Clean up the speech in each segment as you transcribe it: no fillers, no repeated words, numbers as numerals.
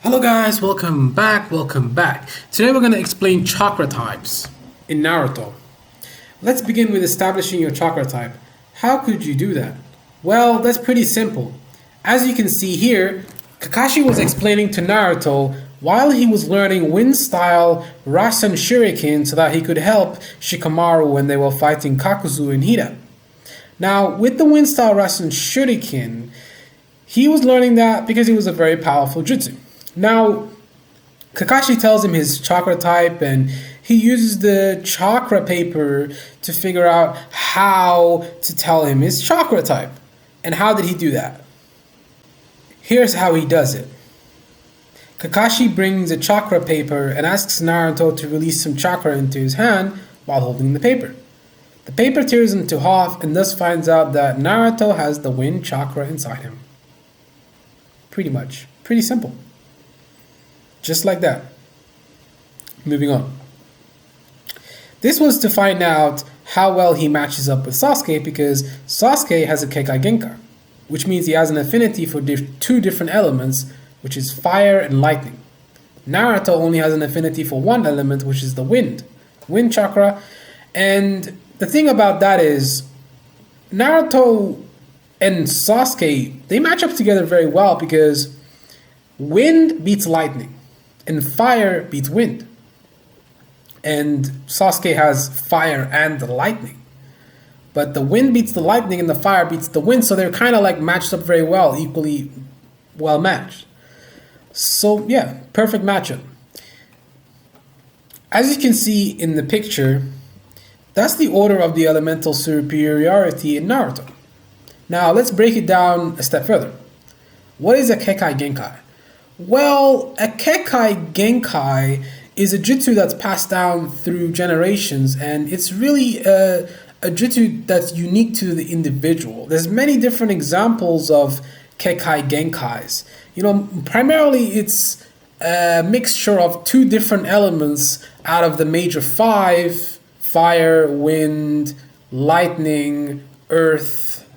Hello guys, welcome back. Today we're going to explain chakra types in Naruto. Let's begin with establishing your chakra type. How could you do that? Well, that's pretty simple. As you can see here, Kakashi was explaining to Naruto while he was learning wind style Rasen Shuriken so that he could help Shikamaru when they were fighting Kakuzu and Hida. Now, with the wind style Rasen Shuriken, he was learning that because he was a very powerful jutsu. Now, Kakashi tells him his chakra type and he uses the chakra paper to figure out how to tell him his chakra type. And how did he do that? Here's how he does it. Kakashi brings a chakra paper and asks Naruto to release some chakra into his hand while holding the paper. The paper tears into half and thus finds out that Naruto has the wind chakra inside him. Pretty much. Pretty simple. Just like that. Moving on. This was to find out how well he matches up with Sasuke because Sasuke has a Kekai Genkai, which means he has an affinity for two different elements, which is fire and lightning. Naruto only has an affinity for one element, which is the wind chakra. And the thing about that is Naruto and Sasuke, they match up together very well because wind beats lightning and fire beats wind. And Sasuke has fire and the lightning. But the wind beats the lightning and the fire beats the wind, so they're kind of like matched up very well, equally well matched. So yeah, perfect matchup. As you can see in the picture, that's the order of the elemental superiority in Naruto. Now let's break it down a step further. What is a Kekai Genkai? Well, a Kekai Genkai is a jutsu that's passed down through generations, and it's really a jutsu that's unique to the individual. There's many different examples of Kekai Genkais. Primarily it's a mixture of two different elements out of the major five: fire, wind, lightning, earth,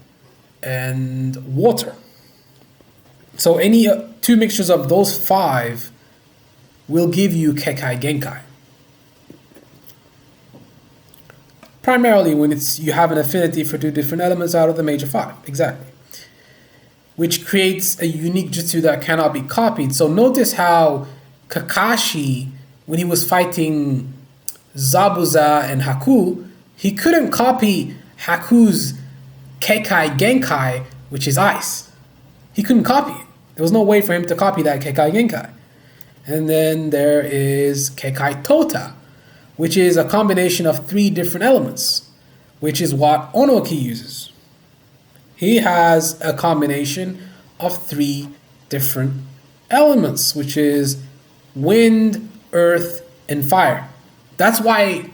and water. So any two mixtures of those five will give you Kekai Genkai. Primarily when you have an affinity for two different elements out of the major five, exactly. Which creates a unique jutsu that cannot be copied. So notice how Kakashi, when he was fighting Zabuza and Haku, he couldn't copy Haku's Kekai Genkai, which is ice. He couldn't copy it. There was no way for him to copy that Kekai Genkai. And then there is Kekaitota, which is a combination of three different elements, which is what Onoki uses. He has a combination of three different elements, which is wind, earth, and fire. That's why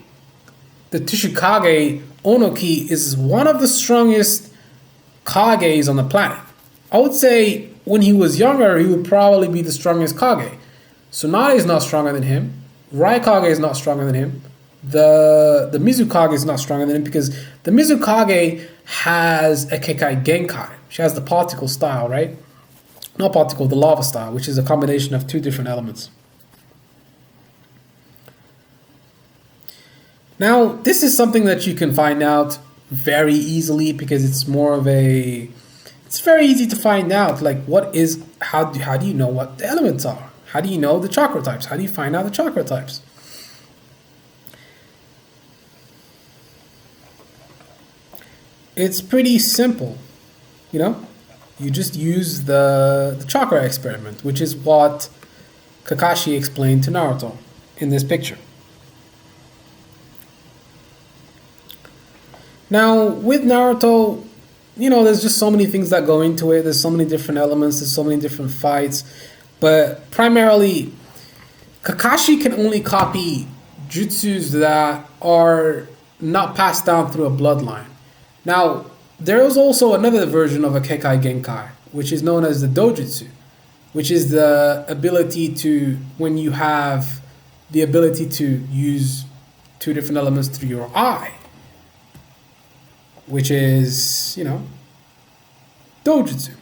the Tsuchikage Onoki is one of the strongest Kages on the planet. I would say when he was younger, he would probably be the strongest Kage. Tsunade is not stronger than him. Raikage is not stronger than him. The Mizukage is not stronger than him because the Mizukage has a Kekai Genkai. She has the particle style, right? Not particle, the lava style, which is a combination of two different elements. Now, this is something that you can find out very easily because it's very easy to find out, like how do you know what the elements are? How do you know the chakra types? How do you find out the chakra types? It's pretty simple, You just use the chakra experiment, which is what Kakashi explained to Naruto in this picture. Now, with Naruto, there's just so many things that go into it. There's so many different elements. There's so many different fights. But primarily, Kakashi can only copy jutsus that are not passed down through a bloodline. Now, there is also another version of a Kekai Genkai, which is known as the Dojitsu, which is the ability to, when you have the ability to use two different elements through your eye, which is, Dojitsu.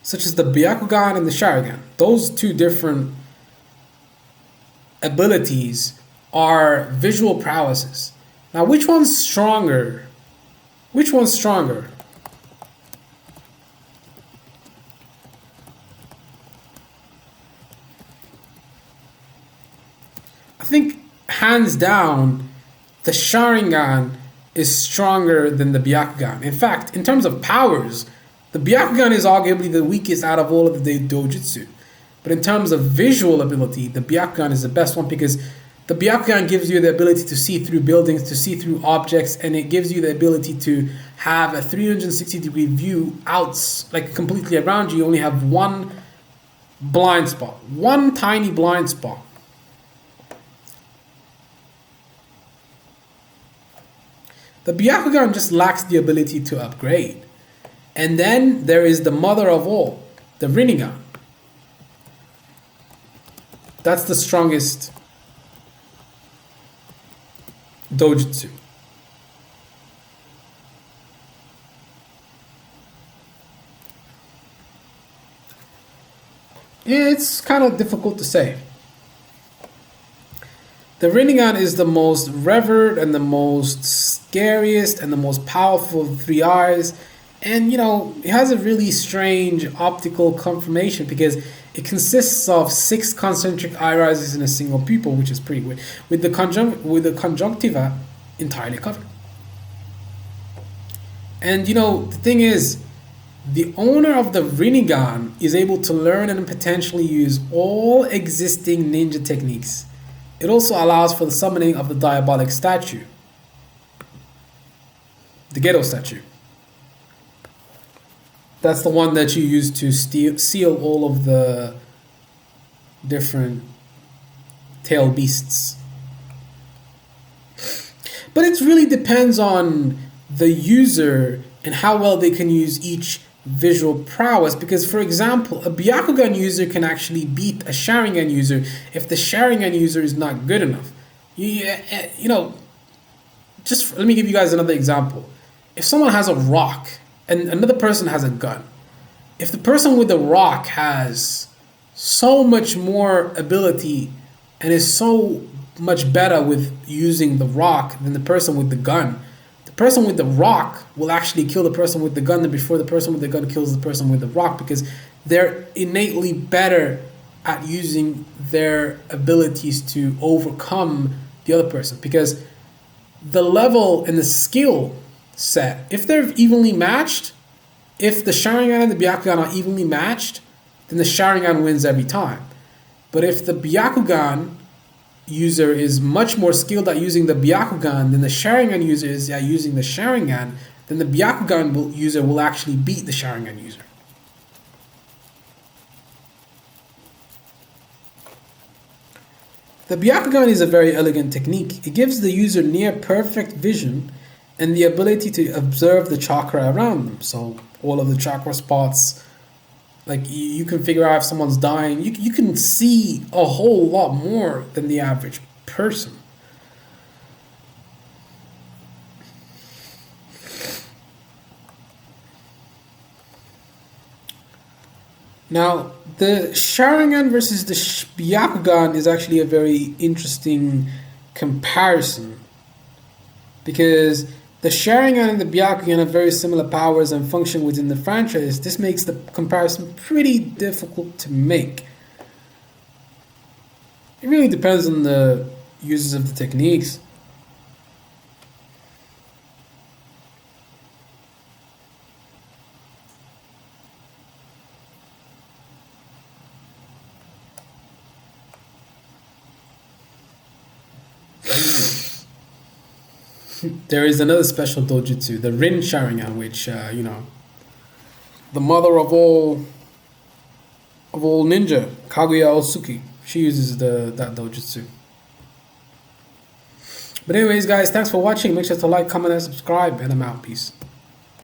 such as the byakugan and the sharingan. Those two different abilities are visual prowesses. Now, which one's stronger? Which one's stronger? I think hands down, the sharingan is stronger than the byakugan. In fact, in terms of powers, the byakugan is arguably the weakest out of all of the dojitsu. But in terms of visual ability, the byakugan is the best one because the byakugan gives you the ability to see through buildings, to see through objects, and it gives you the ability to have a 360-degree view out, like completely around you. You only have one blind spot, one tiny blind spot. The byakugan just lacks the ability to upgrade. And then there is the mother of all, the rinnegan. That's the strongest dojitsu. Yeah, it's kind of difficult to say. The rinnegan is the most revered and the most scariest and the most powerful of the three eyes. And, you know, it has a really strange optical conformation because it consists of 6 concentric eye rises in a single pupil, which is pretty weird, with the conjunctiva entirely covered. And, you know, the thing is, the owner of the rinnegan is able to learn and potentially use all existing ninja techniques. It also allows for the summoning of the diabolic statue, the ghetto statue. That's the one that you use to seal all of the different tail beasts. But it really depends on the user and how well they can use each visual prowess, because for example, a byakugan user can actually beat a sharingan user if the sharingan user is not good enough. You know, just let me give you guys another example. If someone has a rock and another person has a gun, if the person with the rock has so much more ability and is so much better with using the rock than the person with the gun, the person with the rock will actually kill the person with the gun before the person with the gun kills the person with the rock, because they're innately better at using their abilities to overcome the other person. Because the level and the skill set, if they're evenly matched, if the sharingan and the byakugan are evenly matched, then the sharingan wins every time. But if the byakugan user is much more skilled at using the byakugan than the sharingan user is at using the sharingan, then the byakugan user will actually beat the sharingan user. The byakugan is a very elegant technique. It gives the user near perfect vision and the ability to observe the chakra around them. So all of the chakra spots, like you can figure out if someone's dying. You can see a whole lot more than the average person. Now, the sharingan versus the byakugan is actually a very interesting comparison, because the sharingan and the byakugan have very similar powers and function within the franchise. This makes the comparison pretty difficult to make. It really depends on the uses of the techniques. There is another special dojitsu, the Rin Sharingan, which the mother of all ninja, Kaguya Osuki, she uses that dojitsu. But anyways, guys, thanks for watching. Make sure to like, comment, and subscribe, and I'm out. Peace.